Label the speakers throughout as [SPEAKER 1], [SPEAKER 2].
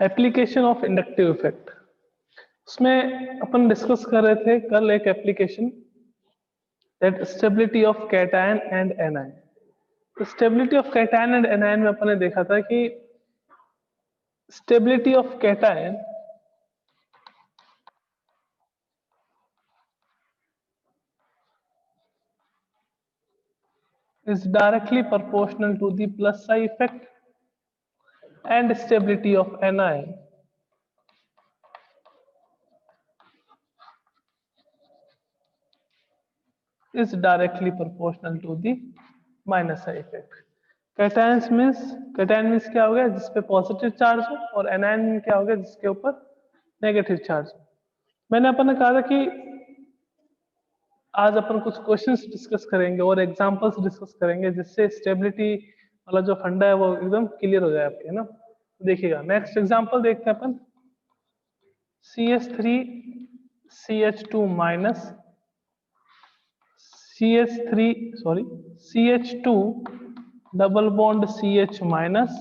[SPEAKER 1] Application of inductive effect, उसमें अपन discuss कर रहे थे कल एक application that stability of cation and anion. तो stability of cation and anion में अपन ने देखा था कि stability of cation is directly proportional to the plus psi effect, and stability of anion is directly proportional to the minus psi effect. Cations means क्या हो गया जिसपे पॉजिटिव चार्ज हो, और एनायन क्या हो गया जिसके ऊपर नेगेटिव चार्ज हो। मैंने अपन ने कहा था कि आज अपन कुछ क्वेश्चंस डिस्कस करेंगे और एग्जांपल्स डिस्कस करेंगे जिससे स्टेबिलिटी वाला जो फंडा है वो एकदम क्लियर हो जाए आपके, है ना। देखिएगा नेक्स्ट एग्जांपल देखते हैं अपन। CH3 CH2 minus CH2 double bond CH minus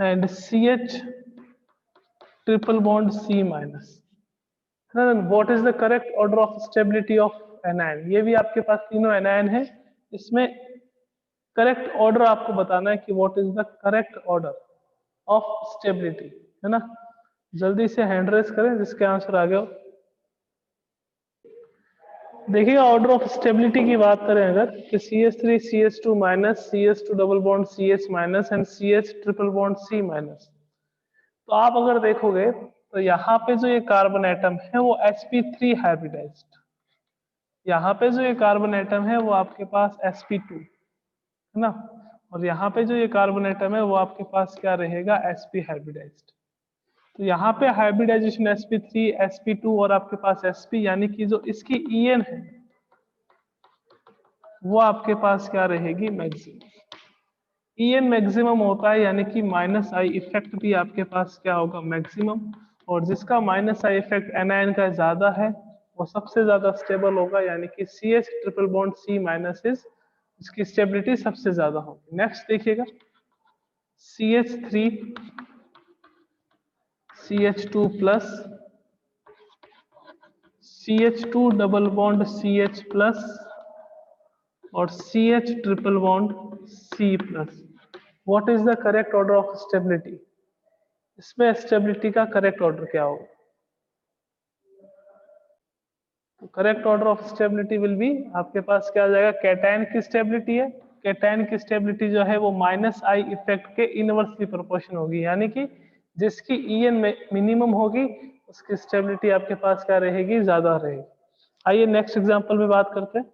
[SPEAKER 1] and CH triple bond C minus. What is the correct order of stability of anion. ये भी आपके पास तीनों एनायन है, इसमें करेक्ट ऑर्डर आपको बताना है कि what is the correct order of stability, है ना। जल्दी से हैंड रेस करें जिसके आंसर आ गए हो। देखिएगा ऑर्डर ऑफ स्टेबिलिटी की बात करें अगर कि CH3 CH2 minus CH2 double bond CH minus and CH triple bond C minus. तो आप अगर देखोगे तो यहाँ पे जो ये कार्बन एटम है वो sp3 हाइब्रिडाइज्ड, यहाँ पे जो ये कार्बन एटम है वो आपके पास sp2, है ना। और यहाँ पे जो ये कार्बन एटम है वो आपके पास क्या रहेगा sp हाइब्रिडाइज्ड। तो यहाँ पे हाइब्रिडाइजेशन sp3 sp2 और आपके पास sp, यानी कि जो इसकी En है वो आपके पास क्या रहेगी मैक्सिमम। En मैक्सिमम होता है यानी कि माइनस आई इफेक्ट भी आपके पास क्या होगा मैक्सिमम, और जिसका माइनस आई इफेक्ट एनायन का ज्यादा है वो सबसे ज्यादा स्टेबल होगा, यानी कि CH triple bond C minus इसकी स्टेबिलिटी सबसे ज्यादा होगी। नेक्स्ट देखिएगा CH3 CH2 plus CH2 double bond CH plus और CH triple bond C plus. What is the correct order of stability. इसमें स्टेबिलिटी का करेक्ट ऑर्डर क्या होगा। तो correct order of stability will be आपके पास क्या आ जाएगा, कैटायन की स्टेबिलिटी है, कैटायन की स्टेबिलिटी जो है वो माइनस आई इफेक्ट के इनवर्सली प्रोपोर्शन होगी, यानी कि जिसकी En मिनिमम होगी उसकी स्टेबिलिटी आपके पास क्या रहेगी ज्यादा रहेगी। आइए नेक्स्ट एग्जांपल में बात करते हैं।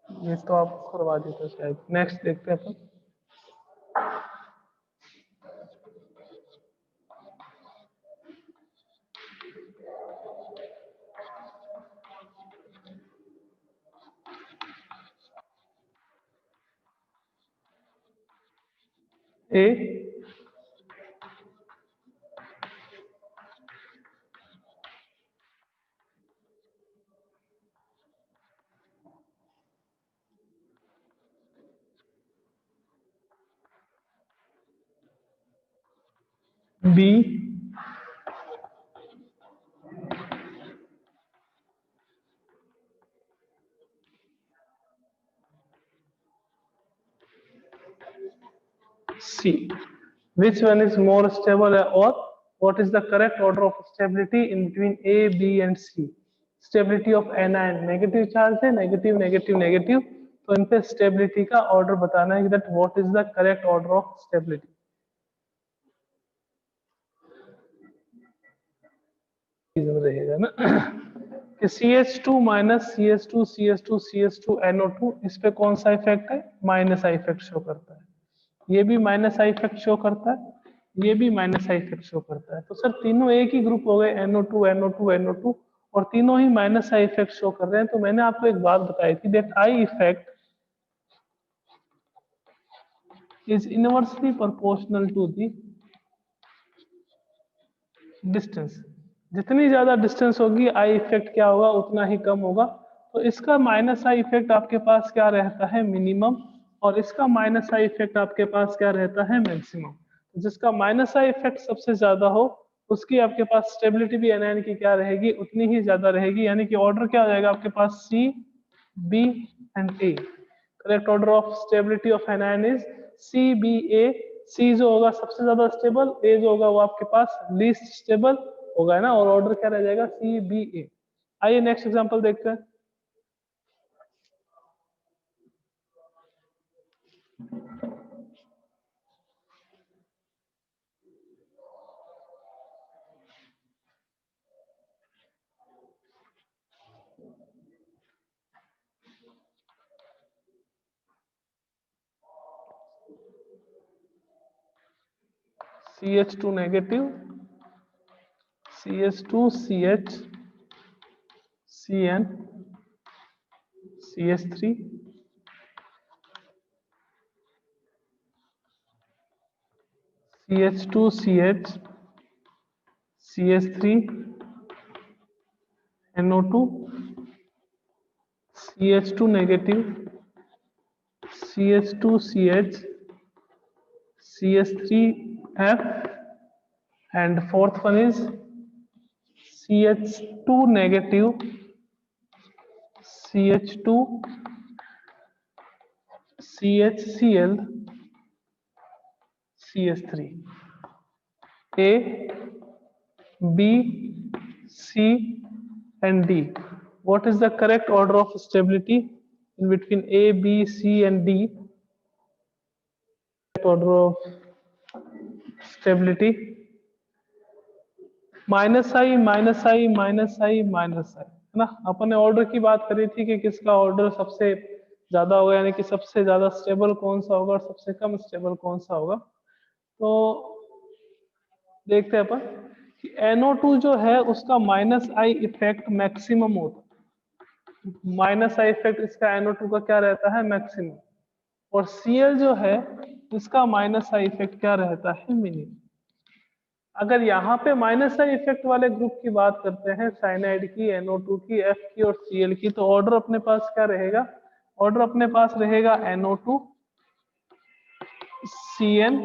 [SPEAKER 1] ये तो आप करवा दी था शायद। नेक्स्ट देखते हैं अपन। A B C. Which one is more stable, or what is the correct order of stability in between A, B and C? Stability of anion negative charge है, नेगेटिव नेगेटिव नेगेटिव, तो इन पे stability का order बताना है that what is the correct order of stability. रहेगा ना कि CH2 minus CH2 CH2 CH2 NO2, इस पे कौन सा इफेक्ट है, माइनस आई इफेक्ट शो करता है। ये भी माइनस आई इफेक्ट शो करता है, ये भी माइनस आई इफेक्ट शो करता है। तो सर तीनों एक ही ग्रुप हो गए NO2 NO2 NO2, और तीनों ही माइनस आई इफेक्ट शो कर रहे हैं। तो मैंने आपको एक बात बताई थी that I effect is inversely proportional to the distance। जितनी ज्यादा डिस्टेंस होगी आई इफेक्ट क्या होगा उतना ही कम होगा। तो इसका माइनस आई इफेक्ट आपके पास क्या रहता है मिनिमम, और इसका माइनस आई इफेक्ट आपके पास क्या रहता है मैक्सिमम। तो जिसका माइनस आई इफेक्ट सबसे ज्यादा हो उसकी आपके पास स्टेबिलिटी भी एनायन की क्या रहेगी उतनी ही ज्यादा रहेगी, यानी कि ऑर्डर क्या हो जाएगा आपके पास C B and A. Correct order of stability of anion is C B A. C जो होगा सबसे ज्यादा स्टेबल, ए जो होगा वो आपके पास लीस्ट स्टेबल होगा, है ना, और ऑर्डर क्या रह जाएगा सी बी ए। आइए नेक्स्ट एग्जांपल देखते हैं। CH2 negative, CH2 CH CN CH3 CH2 CH CH3 NO2 CH2 negative CH2 CH CH3F, and fourth one is CH2 negative CH2 CHCl CH3। A, B, C and D. What is the correct order of stability in between A, B, C and D? Order of stability minus I minus I minus I minus I, है ना। अपन ने order की बात करी थी कि किसका order सबसे ज्यादा होगा, यानी कि सबसे ज्यादा स्टेबल कौन सा होगा और सबसे कम स्टेबल कौन सा होगा। तो देखते हैं अपन कि NO2 जो है उसका माइनस आई इफेक्ट मैक्सिमम होता है। माइनस आई इफेक्ट इसका NO2 का क्या रहता है मैक्सिमम, और Cl जो है इसका माइनस आई इफेक्ट क्या रहता है मिनिमम। अगर यहाँ पे माइनस आई इफेक्ट वाले ग्रुप की बात करते हैं साइनाइड की, NO2 की, F की और Cl की, तो ऑर्डर अपने पास क्या रहेगा, ऑर्डर अपने पास रहेगा NO2 Cn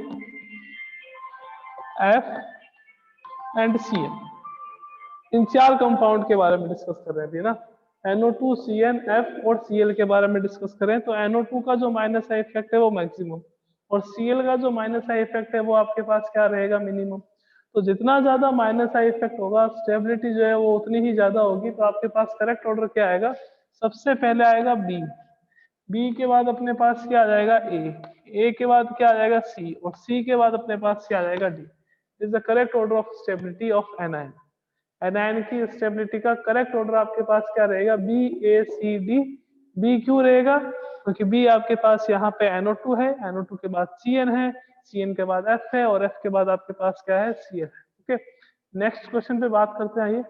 [SPEAKER 1] F and Cl। इन चार कंपाउंड के बारे में डिस्कस कर रहे थे ना, NO2 Cn F और Cl के बारे में डिस्कस करें तो NO2 का जो माइनस आई इफेक्ट है वो मैक्सिमम, और Cl का जो माइनस आई इफेक्ट है वो आपके पास क्या रहेगा मिनिमम। तो जितना ज्यादा माइनस आई इफेक्ट होगा स्टेबिलिटी जो है वो उतनी ही ज्यादा होगी। तो आपके पास करेक्ट ऑर्डर क्या आएगा, सबसे पहले आएगा बी, बी के बाद अपने पास क्या आ जाएगा ए के बाद क्या आ जाएगा सी, और सी के बाद अपने पास क्या आ जाएगा D. Is the correct order of stability of anion. Anion की स्टेबिलिटी का करेक्ट ऑर्डर आपके पास क्या रहेगा B A C D. B क्यों रहेगा, क्योंकि बी आपके पास यहाँ पे NO2 है, NO2 के बाद Cn है, Cn के बाद F है, और F के बाद आपके पास क्या है Cl है। ओके, नेक्स्ट क्वेश्चन पे बात करते हैं। आइए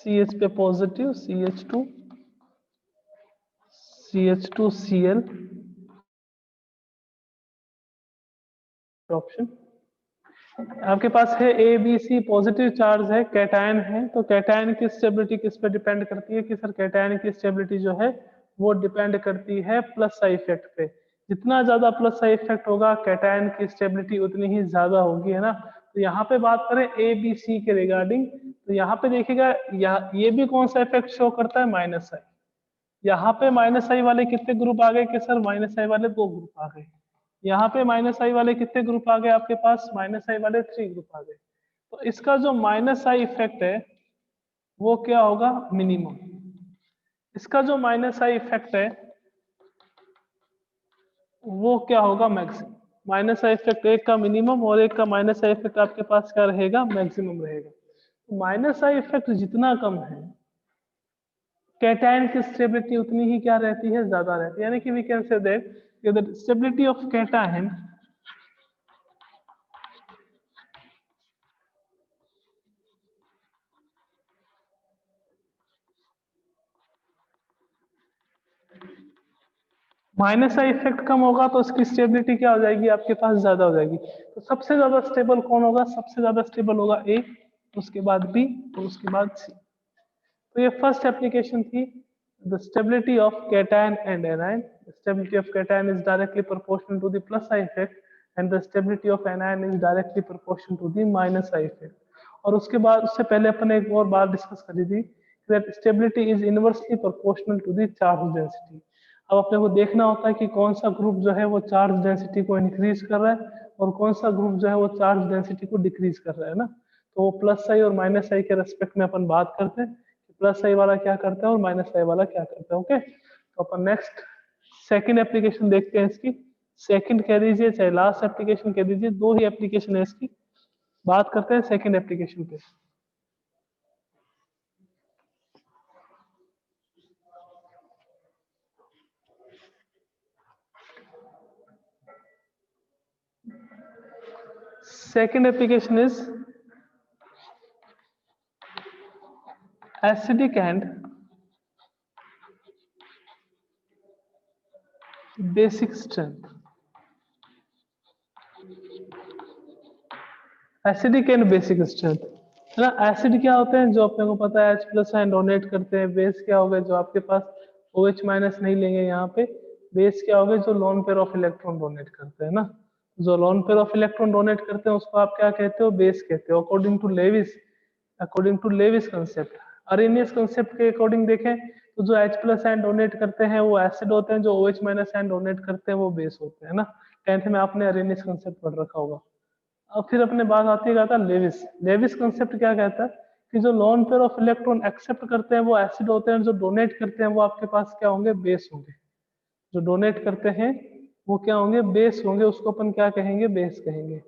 [SPEAKER 1] CH पे पॉजिटिव CH2 CH2Cl ऑप्शन आपके पास है A B C positive charge है, कैटायन है। तो कैटायन की स्टेबिलिटी किस पे डिपेंड करती है कि सर कैटायन की स्टेबिलिटी जो है वो डिपेंड करती है प्लस साइड इफेक्ट पे। जितना ज्यादा प्लस साइड इफेक्ट होगा कैटायन की स्टेबिलिटी उतनी ही ज्यादा होगी, है ना। तो यहाँ पे बात करें ए बी सी के रिगार्डिंग, तो यहाँ पे देखिएगा ये भी कौन सा इफेक्ट शो करता है माइनस आई। यहाँ पे माइनस आई वाले कितने ग्रुप आ गए कि सर माइनस आई वाले 2 ग्रुप आ गए। यहाँ पे माइनस आई वाले कितने ग्रुप आ गए आपके पास, माइनस आई वाले 3 ग्रुप आ गए। तो इसका जो माइनस आई इफेक्ट है वो क्या होगा मिनिमम। इसका जो माइनस आई इफेक्ट है वो क्या होगा मैक्सिमम। माइनस आई इफेक्ट एक का मिनिमम और एक का माइनस आई इफेक्ट आपके पास क्या रहेगा मैक्सिमम रहेगा। माइनस आई इफेक्ट जितना कम है कैटायन की स्टेबिलिटी उतनी ही क्या रहती है, ज्यादा रहती है। यानी कि we can say that the stability of cation minus का इफेक्ट कम होगा तो उसकी स्टेबिलिटी क्या हो जाएगी, आपके पास ज्यादा हो जाएगी। तो सबसे ज्यादा स्टेबल कौन होगा, सबसे ज्यादा स्टेबल होगा ए, उसके बाद बी और उसके बाद सी। तो ये फर्स्ट एप्लीकेशन थी, the stability of cation and anion. Stability of cation is directly proportional to the plus I effect and the stability of anion is directly proportional to the minus I effect. और उसके बाद उससे पहले अपन ने एक और बात डिस्कस करी थी that stability is inversely proportional to the charge density. अब अपने को देखना होता है कि कौन सा ग्रुप जो है वो चार्ज डेंसिटी को इंक्रीज कर रहा है और कौन सा ग्रुप जो है वो चार्ज डेंसिटी को डिक्रीज कर रहा है ना। तो वो प्लस आई और माइनस आई के रेस्पेक्ट में अपन बात करते हैं, प्लस आई वाला क्या करता है और माइनस आई वाला क्या करता है। ओके, तो अपन नेक्स्ट सेकंड एप्लीकेशन देखते हैं इसकी। सेकंड कह दीजिए चाहे लास्ट एप्लीकेशन कह दीजिए, दो ही एप्लीकेशन है इसकी। बात करते हैं सेकंड एप्लीकेशन पे। Second application is acidic and basic strength। Acidic and basic strength है ना। एसिड क्या होते हैं, जो अपने को पता है H प्लस आयन डोनेट करते हैं। बेस क्या हो गए, जो आपके पास OH माइनस नहीं लेंगे यहाँ पे। बेस क्या हो गए, जो lone pair of electron donate करते हैं ना। जो lone pair of electron donate करते हैं उसको आप क्या कहते हो, बेस कहते हो, according to Lewis. According to Lewis concept. Arrhenius concept के अकॉर्डिंग देखें तो जो H प्लस आयन डोनेट करते हैं वो एसिड होते हैं, जो OH माइनस आयन डोनेट करते हैं वो बेस होते हैं ना। 10th में आपने अरेनियस कंसेप्ट पढ़ रखा होगा। अब फिर अपने बात आती है लेविस। लेविस कंसेप्ट क्या कहता है कि जो lone pair of electron accept करते हैं वो एसिड होते हैं, जो डोनेट करते हैं वो आपके पास क्या होंगे, बेस होंगे। जो डोनेट करते हैं वो क्या होंगे, बेस होंगे। उसको अपन क्या कहेंगे, बेस कहेंगे।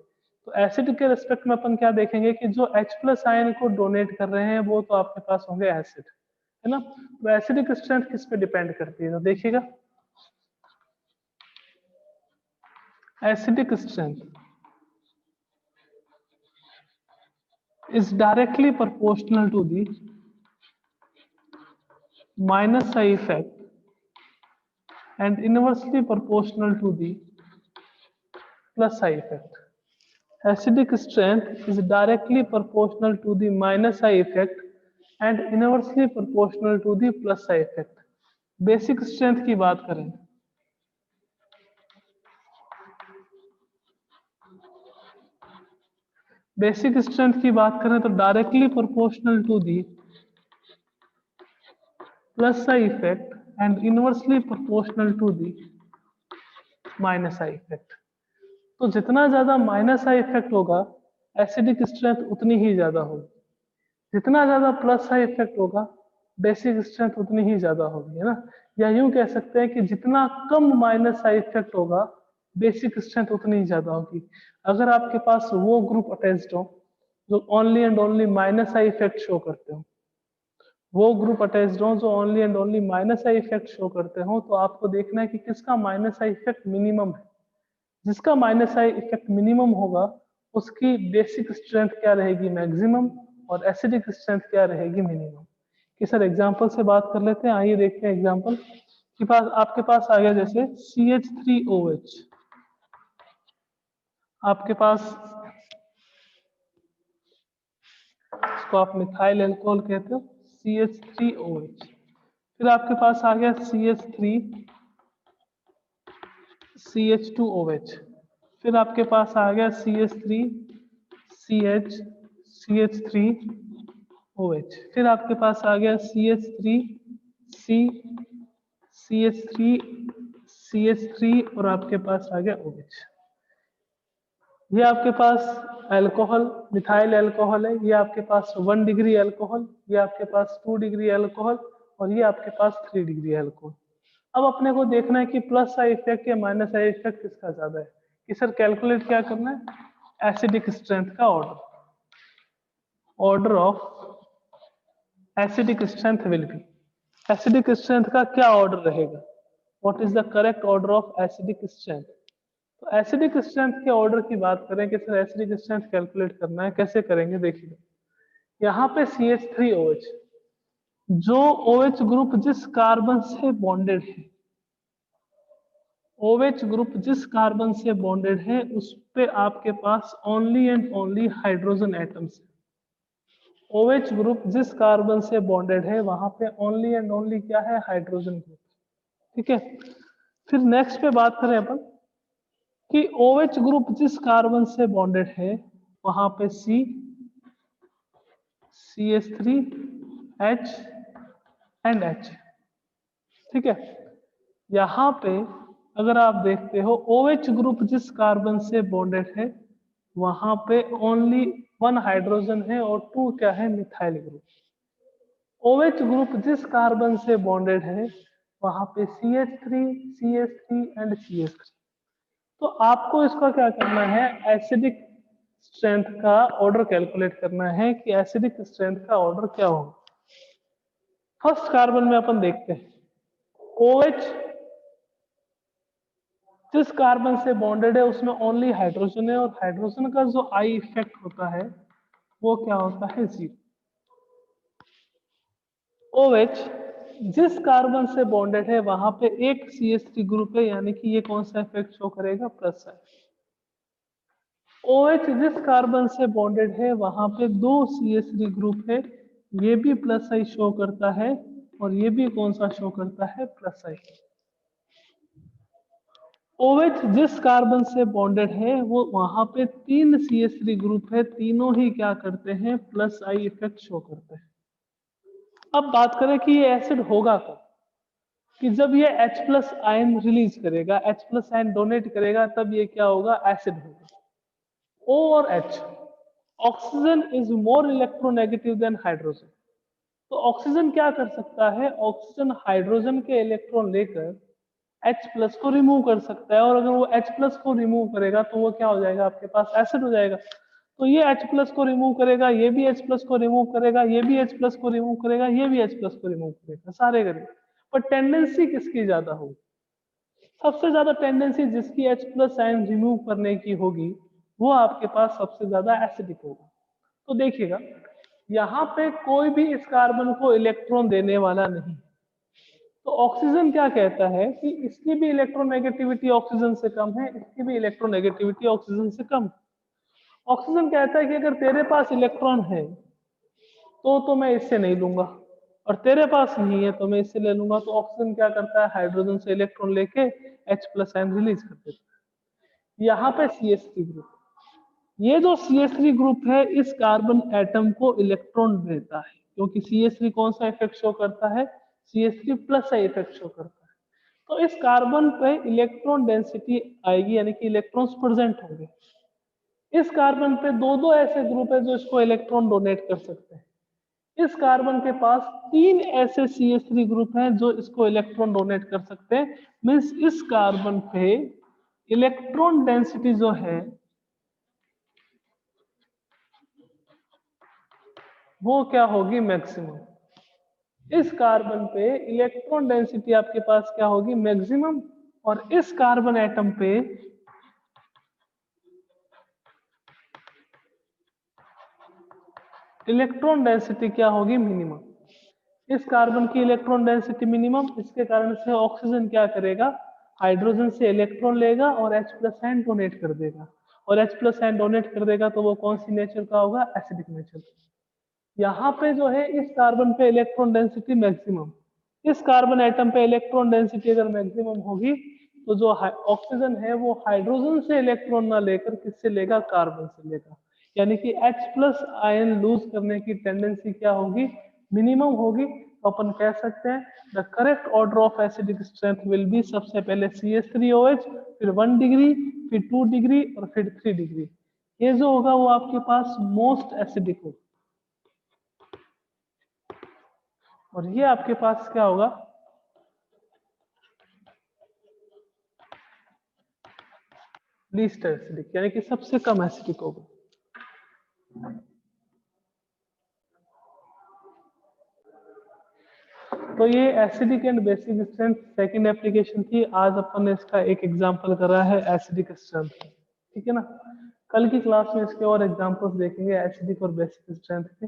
[SPEAKER 1] तो एसिड के रिस्पेक्ट में अपन क्या देखेंगे कि जो H प्लस आयन को डोनेट कर रहे हैं वो तो आपके पास होंगे एसिड, है ना। तो एसिडिक स्ट्रेंथ किस पे डिपेंड करती है, तो देखिएगा acidic strength is directly proportional to the minus I effect and inversely proportional to the plus I effect. Acidic strength is directly proportional to the minus I effect and inversely proportional to the plus I effect. Basic strength की बात करें, basic strength की बात करें तो directly proportional to the plus I effect and inversely proportional to the minus I effect. तो जितना ज्यादा माइनस आई इफेक्ट होगा एसिडिक स्ट्रेंथ उतनी ही ज्यादा होगी, जितना ज्यादा प्लस आई इफेक्ट होगा बेसिक स्ट्रेंथ उतनी ही ज्यादा होगी, है ना। या यूं कह सकते हैं कि जितना कम माइनस आई इफेक्ट होगा बेसिक स्ट्रेंथ उतनी ही ज्यादा होगी। अगर आपके पास वो ग्रुप अटैच्ड हो जो only and only minus I effect show करते हो, वो ग्रुप अटैच्ड हो जो only and only minus I effect show करते हो, तो आपको देखना है कि किसका माइनस आई इफेक्ट मिनिमम है। जिसका माइनस आई इफेक्ट मिनिमम होगा उसकी बेसिक स्ट्रेंथ क्या रहेगी, मैक्सिमम, और एसिडिक स्ट्रेंथ क्या रहेगी, मिनिमम। कि सर एग्जांपल से बात कर लेते हैं, आइए देखते हैं एग्जांपल। कि पास आपके पास आ गया जैसे CH3OH, आपके पास इसको आप मिथाइल अल्कोहल कहते हो, CH3OH। फिर आपके पास आ गया CH2OH। फिर आपके पास आ गया CH3CH CH3OH। फिर आपके पास आ गया CH3C CH3 और आपके पास आ गया OH। ये आपके पास अल्कोहल, मिथाइल अल्कोहल है। ये आपके पास 1 डिग्री अल्कोहल, ये आपके पास 2 डिग्री अल्कोहल और ये आपके पास 3 डिग्री अल्कोहल। अब अपने को देखना है कि प्लस आई इफेक्ट या माइनस आई इफेक्ट किसका ज्यादा है। कि सर कैलकुलेट क्या करना है, एसिडिक स्ट्रेंथ का order of acidic strength will be acidic strength का क्या ऑर्डर रहेगा, what is the correct order of acidic strength. तो एसिडिक स्ट्रेंथ के ऑर्डर की बात करें कि सर एसिडिक स्ट्रेंथ कैलकुलेट करना है, कैसे करेंगे देखिए। यहाँ पे CH3OH, जो OH ग्रुप जिस कार्बन से बॉन्डेड है, OH ग्रुप जिस कार्बन से बॉन्डेड है उस पे आपके पास only and only hydrogen atoms है। OH ग्रुप जिस कार्बन से बॉन्डेड है वहां पे ओनली एंड ओनली क्या है, हाइड्रोजन ग्रुप। ठीक है, फिर नेक्स्ट पे बात करें अपन कि OH ग्रुप जिस कार्बन से बॉन्डेड है वहां पे CH3H एंड H। ठीक है, यहाँ पे अगर आप देखते हो OH ग्रुप जिस कार्बन से बॉन्डेड है वहां पे ओनली 1 हाइड्रोजन है और 2 क्या है, मिथाइल ग्रुप। OH ग्रुप जिस कार्बन से बॉन्डेड है वहां पे CH3 एंड CH3। तो आपको इसका क्या करना है, एसिडिक स्ट्रेंथ का ऑर्डर कैलकुलेट करना है कि एसिडिक स्ट्रेंथ का ऑर्डर क्या होगा। फर्स्ट कार्बन में अपन देखते हैं OH जिस कार्बन से बॉन्डेड है उसमें ओनली हाइड्रोजन है और हाइड्रोजन का जो आई इफेक्ट होता है वो क्या होता है, 0। OH जिस कार्बन से बॉन्डेड है वहां पे एक CH3 ग्रुप है, यानी कि ये कौन सा इफेक्ट शो करेगा, प्लस आई। OH जिस कार्बन से बॉन्डेड है वहां पे 2 CH3 ग्रुप है, ये भी प्लस आई शो करता है और ये भी कौन सा शो करता है, प्लस आई। OH जिस कार्बन से बॉन्डेड है वो वहां पे 3 CH3 ग्रुप है, तीनों ही क्या करते हैं, प्लस आई इफेक्ट शो करते हैं। अब बात करें कि ये एसिड होगा कब, कि जब ये H प्लस आयन रिलीज करेगा, H प्लस आयन डोनेट करेगा, तब ये क्या होगा, एसिड होगा। O और H, oxygen is more electronegative than hydrogen. तो ऑक्सीजन क्या कर सकता है, ऑक्सीजन हाइड्रोजन के इलेक्ट्रॉन लेकर H प्लस को रिमूव कर सकता है, और अगर वो H प्लस को रिमूव करेगा तो वो क्या हो जाएगा, आपके पास एसिड हो जाएगा। तो ये H प्लस को रिमूव करेगा, ये भी H प्लस को रिमूव करेगा, ये भी H प्लस को रिमूव करेगा, ये भी H प्लस को रिमूव करेगा, सारे करेगा। पर टेंडेंसी किसकी ज्यादा होगी, सबसे ज्यादा टेंडेंसी जिसकी H प्लस आयन रिमूव करने की होगी वो आपके पास सबसे ज्यादा एसिडिक होगा। तो देखिएगा यहाँ पे कोई भी इस कार्बन को इलेक्ट्रॉन देने वाला नहीं। तो ऑक्सीजन क्या कहता है कि इसकी भी इलेक्ट्रोनेगेटिविटी ऑक्सीजन से कम है, इसकी भी इलेक्ट्रोनेगेटिविटी ऑक्सीजन से कम। ऑक्सीजन कहता है कि अगर तेरे पास इलेक्ट्रॉन है तो मैं इससे नहीं लूंगा, और तेरे पास नहीं है तो मैं इससे ले लूंगा। तो ऑक्सीजन क्या करता है, हाइड्रोजन से इलेक्ट्रॉन लेके H प्लस आयन रिलीज कर देता है। यहाँ पे CH3 ग्रुप, ये जो CH3 ग्रुप है इस कार्बन एटम को इलेक्ट्रॉन देता है, क्योंकि CH3 कौन सा इफेक्ट शो करता है, CH3 प्लस का इफेक्ट शो करता है। तो इस कार्बन पे इलेक्ट्रॉन डेंसिटी आएगी, यानी कि इलेक्ट्रॉन्स प्रेजेंट होंगे। इस कार्बन पे दो दो ऐसे ग्रुप है जो इसको इलेक्ट्रॉन डोनेट कर सकते हैं। इस कार्बन के पास 3 ऐसे CH3 ग्रुप हैं जो इसको इलेक्ट्रॉन डोनेट कर सकते हैं। मीन्स इस कार्बन पे इलेक्ट्रॉन डेंसिटी जो है वो क्या होगी, मैक्सिमम। इस कार्बन पे इलेक्ट्रॉन डेंसिटी आपके पास क्या होगी, मैक्सिमम। और इस कार्बन एटम पे इलेक्ट्रॉन डेंसिटी क्या होगी, मिनिमम। इस कार्बन की इलेक्ट्रॉन डेंसिटी मिनिमम, इसके कारण से ऑक्सीजन क्या करेगा, हाइड्रोजन से इलेक्ट्रॉन लेगा और H प्लस आयन डोनेट कर देगा। और H प्लस आयन डोनेट कर देगा तो वो कौन सी नेचर का होगा, एसिडिक नेचर। यहाँ पे जो है इस कार्बन पे इलेक्ट्रॉन डेंसिटी मैक्सिमम, इस कार्बन एटम पे इलेक्ट्रॉन डेंसिटी अगर मैक्सिमम होगी तो जो ऑक्सीजन है वो हाइड्रोजन से इलेक्ट्रॉन ना लेकर किससे लेगा, कार्बन से लेगा। यानी कि H प्लस आयन लूज करने की टेंडेंसी क्या होगी, मिनिमम होगी। तो अपन कह सकते हैं the correct order of acidic strength will be, सबसे पहले CH3OH, फिर 1 डिग्री, फिर 2 डिग्री और फिर 3 डिग्री। ये जो होगा वो आपके पास मोस्ट एसिडिक होगा। और ये आपके पास क्या होगा, लीस्ट एसिडिक, यानी कि सबसे कम एसिडिक होगा। तो ये acidic and basic strength second application थी। आज अपन ने इसका एक एग्जांपल करा है एसिडिक स्ट्रेंथ, ठीक है ना। कल की क्लास में इसके और एग्जांपल्स देखेंगे एसिडिक और बेसिक स्ट्रेंथ के।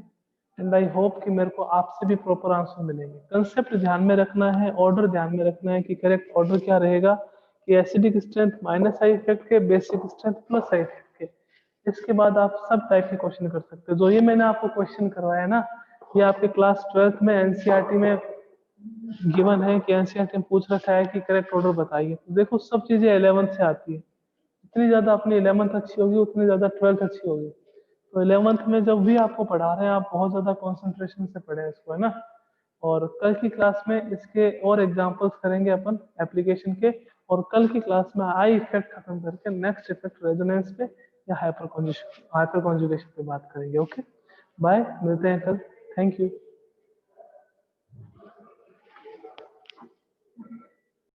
[SPEAKER 1] एंड आई होप कि मेरे को आपसे भी प्रॉपर आंसर मिलेंगे। कंसेप्ट ध्यान में रखना है, ऑर्डर ध्यान में रखना है कि करेक्ट ऑर्डर क्या रहेगा कि acidic strength minus I effect के, basic strength plus I effect के। इसके बाद आप सब टाइप के क्वेश्चन कर सकते हो। जो ये मैंने आपको क्वेश्चन करवाया ना, ये आपके क्लास 12th में एनसीईआरटी में गिवन है कि एनसीईआरटी में पूछ रखा है कि करेक्ट ऑर्डर बताइए। तो देखो सब चीजें 11th से आती है। जितनी ज्यादा अपनी 11th अच्छी होगी उतनी ज्यादा 12th अच्छी होगी। तो 11th में जब भी आपको पढ़ा रहे हैं आप बहुत ज्यादा कंसंट्रेशन से पढ़े इसको, है ना। और कल की क्लास में इसके और एग्जांपल्स करेंगे अपन एप्लीकेशन के। और कल की क्लास में आई इफेक्ट खत्म करके नेक्स्ट इफेक्ट रेजोनेंस पे या हाइपर कॉन्जुगेशन पे बात करेंगे। ओके, बाय, मिलते हैं कल। Thank you.